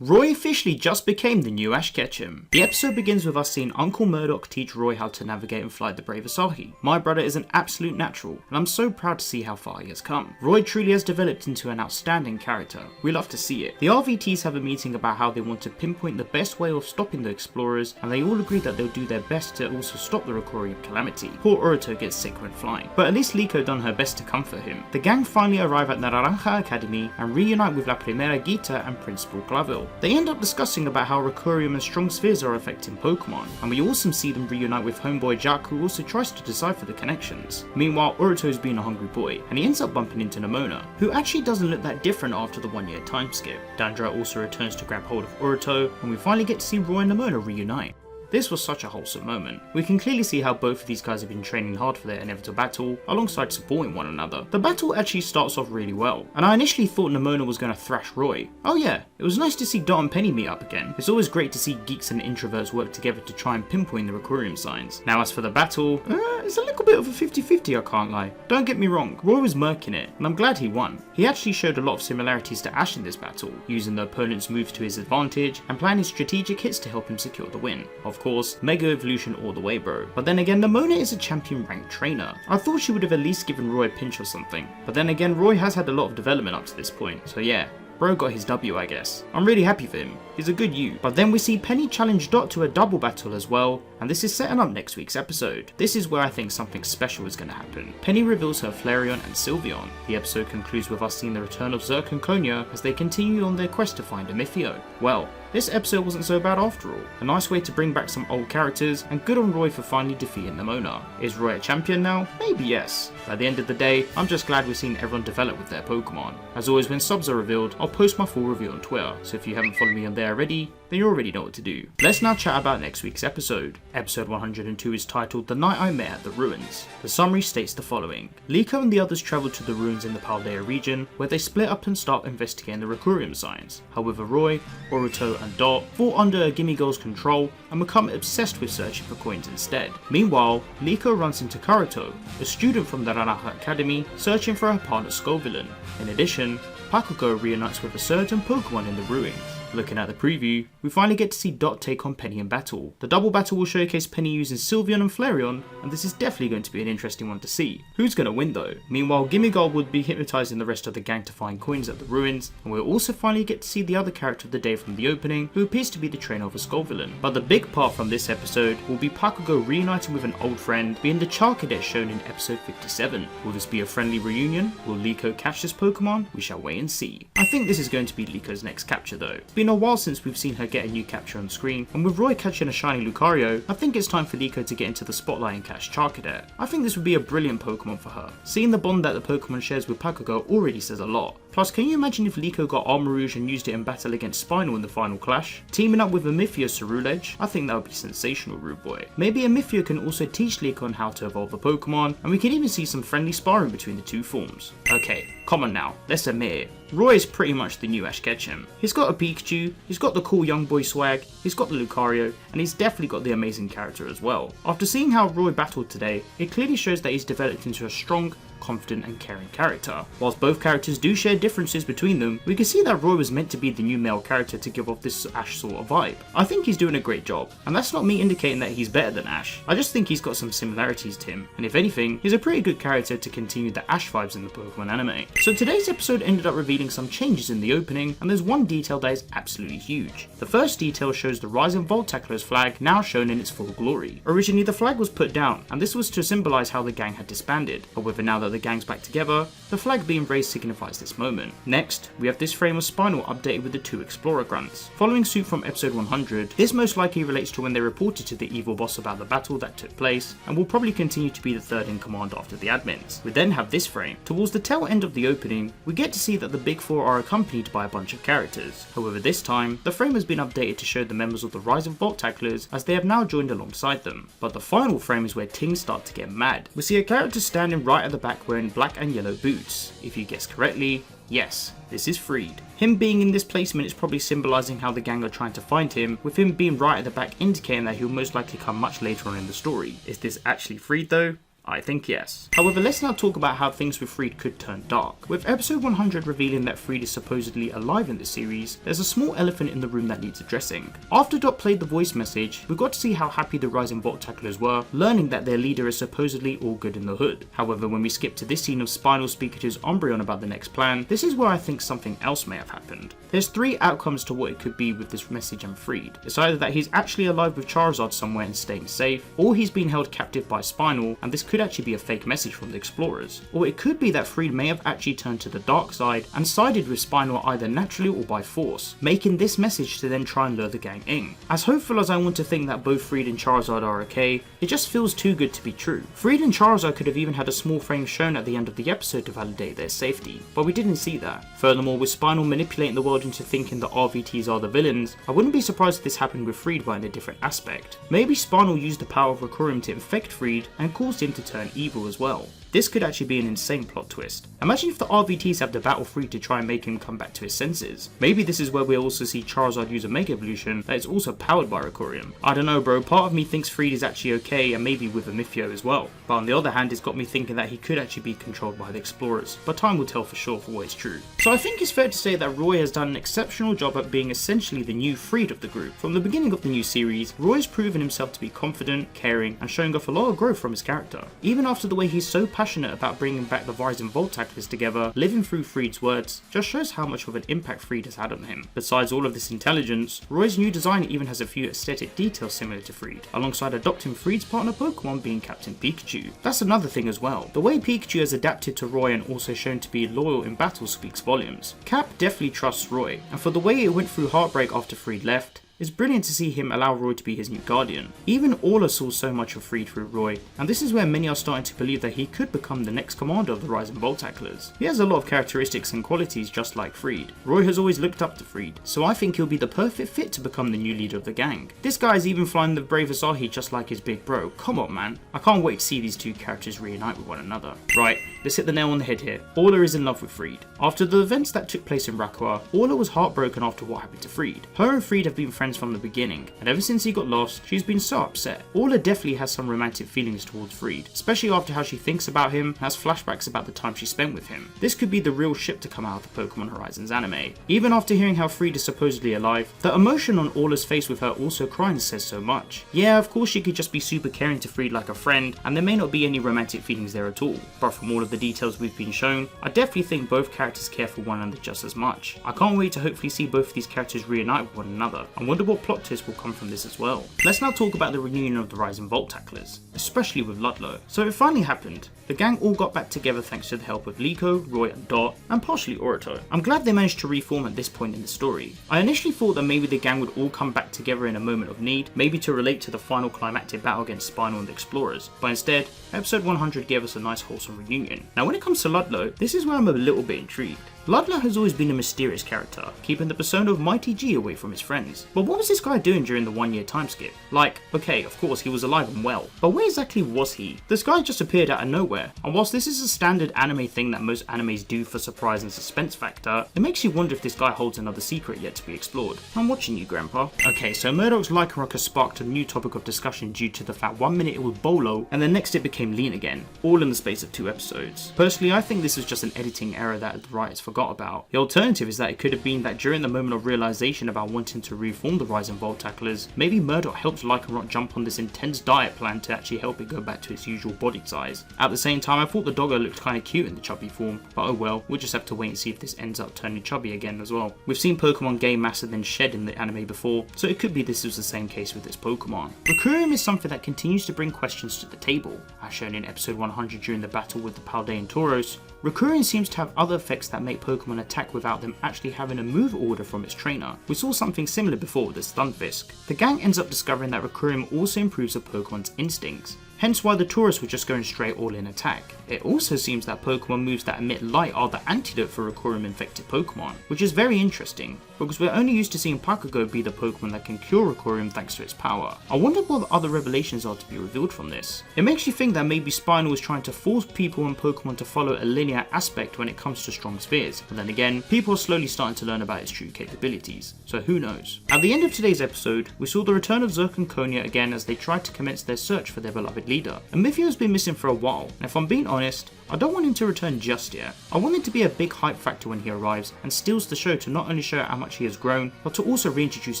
Roy officially just became the new Ash Ketchum. The episode begins with us seeing Uncle Mudock teach Roy how to navigate and fly the brave Asahi. My brother is an absolute natural, and I'm so proud to see how far he has come. Roy truly has developed into an outstanding character. We love to see it. The RVTs have a meeting about how they want to pinpoint the best way of stopping the explorers, and they all agree that they'll do their best to also stop the Rakurium calamity. Poor Orla gets sick when flying, but at least Liko done her best to comfort him. The gang finally arrive at Naranja Academy and reunite with La Primera Gita and Principal Clavel. They end up discussing about how Rakurium and strong spheres are affecting Pokemon, and we also see them reunite with homeboy Jack, who also tries to decipher the connections. Meanwhile, Orato's being a hungry boy, and he ends up bumping into Nemona, who actually doesn't look that different after the 1 year time skip. Dandra also returns to grab hold of Orato, and we finally get to see Roy and Nemona reunite. This was such a wholesome moment. We can clearly see how both of these guys have been training hard for their inevitable battle, alongside supporting one another. The battle actually starts off really well, and I initially thought Nemona was going to thrash Roy. Oh yeah, it was nice to see Dot and Penny meet up again. It's always great to see geeks and introverts work together to try and pinpoint the Rakurium signs. Now as for the battle, it's a little bit of a 50-50, I can't lie. Don't get me wrong, Roy was murking it, and I'm glad he won. He actually showed a lot of similarities to Ash in this battle, using the opponent's moves to his advantage, and planning strategic hits to help him secure the win. Of course, Mega Evolution all the way, bro. But then again, Nemona is a champion ranked trainer. I thought she would have at least given Roy a pinch or something. But then again, Roy has had a lot of development up to this point, so yeah. Bro got his W, I guess. I'm really happy for him. He's a good you. But then we see Penny challenge Dot to a double battle as well, and this is setting up next week's episode. This is where I think something special is going to happen. Penny reveals her Flareon and Sylveon. The episode concludes with us seeing the return of Zerk and Konya as they continue on their quest to find Amethio. Well, this episode wasn't so bad after all. A nice way to bring back some old characters, and good on Roy for finally defeating Nemona. Is Roy a champion now? Maybe yes. By the end of the day, I'm just glad we're seeing everyone develop with their Pokemon. As always, when subs are revealed, I'll post my full review on Twitter, so if you haven't followed me on there already, then you already know what to do. Let's now chat about next week's episode. Episode 102 is titled The Night I Met at the Ruins. The summary states the following. Liko and the others travel to the ruins in the Paldea region, where they split up and start investigating the Rakurium signs. However, Roy, Orato and Dot fall under a Gimme Girl's control and become obsessed with searching for coins instead. Meanwhile, Liko runs into Karrye, a student from the Naranja Academy, searching for her partner Scovillain. In addition, Pakugo reunites with a certain Pokemon in the ruins. Looking at the preview, we finally get to see Dot take on Penny in battle. The double battle will showcase Penny using Sylveon and Flareon, and this is definitely going to be an interesting one to see. Who's going to win though? Meanwhile, Gimmighoul would be hypnotising the rest of the gang to find coins at the ruins, and we'll also finally get to see the other character of the day from the opening, who appears to be the trainer of a Scovillain. But the big part from this episode will be Pakugo reuniting with an old friend, being the Charcadet shown in episode 57. Will this be a friendly reunion? Will Liko catch this Pokemon? We shall wait and see. I think this is going to be Liko's next capture though. It's been a while since we've seen her get a new capture on screen, and with Roy catching a shiny Lucario, I think it's time for Liko to get into the spotlight and catch Charcadet. I think this would be a brilliant Pokemon for her. Seeing the bond that the Pokemon shares with Pakugo already says a lot. Plus, can you imagine if Liko got Armarouge and used it in battle against Spinal in the final clash? Teaming up with Amethio Ceruledge? I think that would be sensational, rude boy. Maybe Amethio can also teach Liko on how to evolve the Pokemon, and we can even see some friendly sparring between the two forms. Okay, come on now, let's admit it. Roy is pretty much the new Ash Ketchum. He's got a Pikachu, he's got the cool young boy swag, he's got the Lucario, and he's definitely got the amazing character as well. After seeing how Roy battled today, it clearly shows that he's developed into a strong, confident and caring character. Whilst both characters do share differences between them, we can see that Roy was meant to be the new male character to give off this Ash sort of vibe. I think he's doing a great job, and that's not me indicating that he's better than Ash. I just think he's got some similarities to him, and if anything, he's a pretty good character to continue the Ash vibes in the Pokemon anime. So today's episode ended up revealing some changes in the opening, and there's one detail that is absolutely huge. The first detail shows the Rising Voltacler's flag now shown in its full glory. Originally the flag was put down, and this was to symbolise how the gang had disbanded. However, now that the gang's back together, the flag being raised signifies this moment. Next, we have this frame of Spinal updated with the two Explorer grunts. Following suit from episode 100, this most likely relates to when they reported to the evil boss about the battle that took place, and will probably continue to be the third in command after the admins. We then have this frame. Towards the tail end of the opening, we get to see that the big four are accompanied by a bunch of characters. However, this time, the frame has been updated to show the members of the Rising Voltaclers as they have now joined alongside them. But the final frame is where things start to get mad. We see a character standing right at the back wearing black and yellow boots. If you guessed correctly, yes, this is Friede. Him being in this placement is probably symbolising how the gang are trying to find him, with him being right at the back indicating that he'll most likely come much later on in the story. Is this actually Friede though? I think yes. However, let's now talk about how things with Friede could turn dark. With episode 100 revealing that Friede is supposedly alive in this series, there's a small elephant in the room that needs addressing. After Dot played the voice message, we got to see how happy the Rising Volt tacklers were, learning that their leader is supposedly all good in the hood. However, when we skip to this scene of Spinal speaking to his Umbreon about the next plan, this is where I think something else may have happened. There's three outcomes to what it could be with this message and Friede. It's either that he's actually alive with Charizard somewhere and staying safe, or he's been held captive by Spinal, and this could actually be a fake message from the explorers. Or it could be that Friede may have actually turned to the dark side and sided with Spinal either naturally or by force, making this message to then try and lure the gang in. As hopeful as I want to think that both Friede and Charizard are okay, it just feels too good to be true. Friede and Charizard could have even had a small frame shown at the end of the episode to validate their safety, but we didn't see that. Furthermore, with Spinal manipulating the world into thinking that RVTs are the villains, I wouldn't be surprised if this happened with Friede but in a different aspect. Maybe Spinal used the power of Rakurium to infect Friede and caused him to turn evil as well. This could actually be an insane plot twist. Imagine if the RVTs have to battle Friede to try and make him come back to his senses. Maybe this is where we also see Charizard use a Mega Evolution that is also powered by Rakurium. I don't know bro, part of me thinks Friede is actually okay and maybe with Amethio as well. But on the other hand, it's got me thinking that he could actually be controlled by the explorers, but time will tell for sure for what is true. So I think it's fair to say that Roy has done an exceptional job at being essentially the new Friede of the group. From the beginning of the new series, Roy has proven himself to be confident, caring, and showing off a lot of growth from his character. Even after the way he's so passionate about bringing back the Rising Volt tacklers together, living through Friede's words just shows how much of an impact Friede has had on him. Besides all of this intelligence, Roy's new design even has a few aesthetic details similar to Friede, alongside adopting Friede's partner Pokemon being Captain Pikachu. That's another thing as well. The way Pikachu has adapted to Roy and also shown to be loyal in battle speaks volumes. Cap definitely trusts Roy, and for the way it went through heartbreak after Friede left, it's brilliant to see him allow Roy to be his new guardian. Even Orla saw so much of Friede through Roy, and this is where many are starting to believe that he could become the next commander of the Rising Volt tacklers. He has a lot of characteristics and qualities just like Friede. Roy has always looked up to Friede, so I think he'll be the perfect fit to become the new leader of the gang. This guy is even flying the brave Asahi just like his big bro. Come on man, I can't wait to see these two characters reunite with one another. Right, let's hit the nail on the head here. Orla is in love with Friede. After the events that took place in Rakurium, Orla was heartbroken after what happened to Friede. Her and Friede have been friends from the beginning, and ever since he got lost, she's been so upset. Orla definitely has some romantic feelings towards Friede, especially after how she thinks about him and has flashbacks about the time she spent with him. This could be the real ship to come out of the Pokémon Horizons anime. Even after hearing how Friede is supposedly alive, the emotion on Orla's face with her also crying says so much. Yeah, of course she could just be super caring to Friede like a friend, and there may not be any romantic feelings there at all, but from all of the details we've been shown, I definitely think both characters care for one another just as much. I can't wait to hopefully see both of these characters reunite with one another. I wonder what plot twist will come from this as well. Let's now talk about the reunion of the Rising Volt tacklers, especially with Ludlow. So it finally happened. The gang all got back together thanks to the help of Liko, Roy and Dot, and partially Orito. I'm glad they managed to reform at this point in the story. I initially thought that maybe the gang would all come back together in a moment of need, maybe to relate to the final climactic battle against Spinal and the Explorers, but instead, episode 100 gave us a nice wholesome reunion. Now when it comes to Ludlow, this is where I'm a little bit intrigued. Ludlow has always been a mysterious character, keeping the persona of Mighty G away from his friends. But what was this guy doing during the 1 year time skip? Like, okay, of course he was alive and well, but where exactly was he? This guy just appeared out of nowhere, and whilst this is a standard anime thing that most animes do for surprise and suspense factor, it makes you wonder if this guy holds another secret yet to be explored. I'm watching you, Grandpa. Okay, so Mudock's Lycanroc has sparked a new topic of discussion due to the fact 1 minute it was Bolo, and the next it became Lean again, all in the space of 2 episodes. Personally, I think this was just an editing error that the writers forgot about. The alternative is that it could have been that during the moment of realization about wanting to reform the Rising Volt tacklers, maybe Mudock helped Lycanroc jump on this intense diet plan to actually help it go back to its usual body size. At the same time, I thought the doggo looked kinda cute in the chubby form, but oh well, we'll just have to wait and see if this ends up turning chubby again as well. We've seen Pokemon gain mass and then shed in the anime before, so it could be this was the same case with this Pokemon. Rakurium is something that continues to bring questions to the table. As shown in episode 100 during the battle with the Paldean Tauros, Rakurium seems to have other effects that make Pokemon attack without them actually having a move order from its trainer. We saw something similar before with the Stunfisk. The gang ends up discovering that Rakurium also improves a Pokemon's instincts, hence why the Tauros were just going straight all in attack. It also seems that Pokemon moves that emit light are the antidote for Rakurium infected Pokemon, which is very interesting, because we're only used to seeing Pakugo be the Pokemon that can cure Rakurium thanks to its power. I wonder what the other revelations are to be revealed from this. It makes you think that maybe Spinal is trying to force people and Pokemon to follow a linear aspect when it comes to strong spheres, but then again, people are slowly starting to learn about its true capabilities, so who knows. At the end of today's episode, we saw the return of Zerk and Konya again as they tried to commence their search for their beloved leader. Amethio has been missing for a while, and if I'm being honest, I don't want him to return just yet. I want him to be a big hype factor when he arrives and steals the show to not only show how much he has grown, but to also reintroduce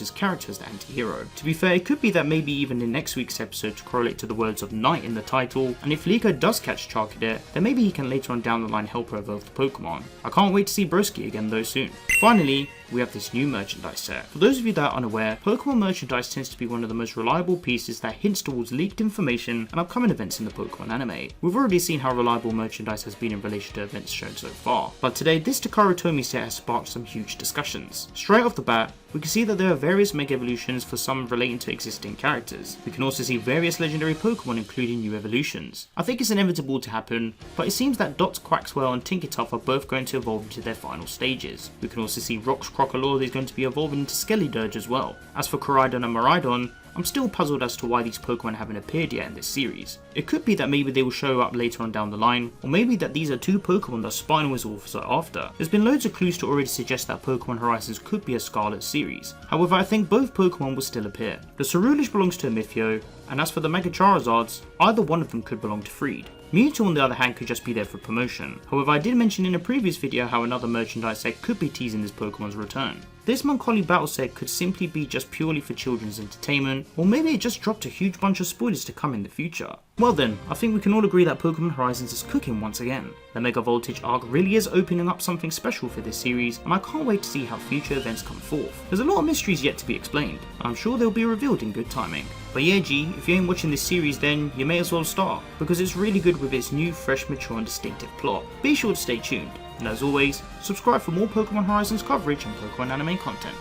his character as the anti-hero. To be fair, it could be that maybe even in next week's episode to correlate to the words of Knight in the title, and if Liko does catch Charcadet, then maybe he can later on down the line help her evolve the Pokemon. I can't wait to see Broski again though soon. Finally, we have this new merchandise set. For those of you that are unaware, Pokemon merchandise tends to be one of the most reliable pieces that hints towards leaked information and upcoming events in the Pokemon anime. We've already seen how reliable merchandise has been in relation to events shown so far, but today this Takara Tomy set has sparked some huge discussions. Straight off the bat, we can see that there are various Mega Evolutions for some relating to existing characters. We can also see various legendary Pokemon including new evolutions. I think it's inevitable to happen, but it seems that Dot, Quaxwell and Tinkertuff are both going to evolve into their final stages. We can also see Rock's Crocalor is going to be evolving into Skellydirge as well. As for Koraidon and Miraidon, I'm still puzzled as to why these Pokemon haven't appeared yet in this series. It could be that maybe they will show up later on down the line, or maybe that these are two Pokemon that Spinal is also after. There's been loads of clues to already suggest that Pokemon Horizons could be a Scarlet series. However, I think both Pokemon will still appear. The Cerulean belongs to Amethio, and as for the Mega Charizards, either one of them could belong to Friede. Mewtwo on the other hand could just be there for promotion. However, I did mention in a previous video how another merchandise set could be teasing this Pokemon's return. This Moncolli battle set could simply be just purely for children's entertainment, or maybe it just dropped a huge bunch of spoilers to come in the future. Well then, I think we can all agree that Pokemon Horizons is cooking once again. The Mega Voltage arc really is opening up something special for this series, and I can't wait to see how future events come forth. There's a lot of mysteries yet to be explained, and I'm sure they'll be revealed in good timing. But yeah G, if you ain't watching this series then you may as well start, because it's really good with its new, fresh, mature and distinctive plot. Be sure to stay tuned, and as always, subscribe for more Pokemon Horizons coverage and Pokemon anime content.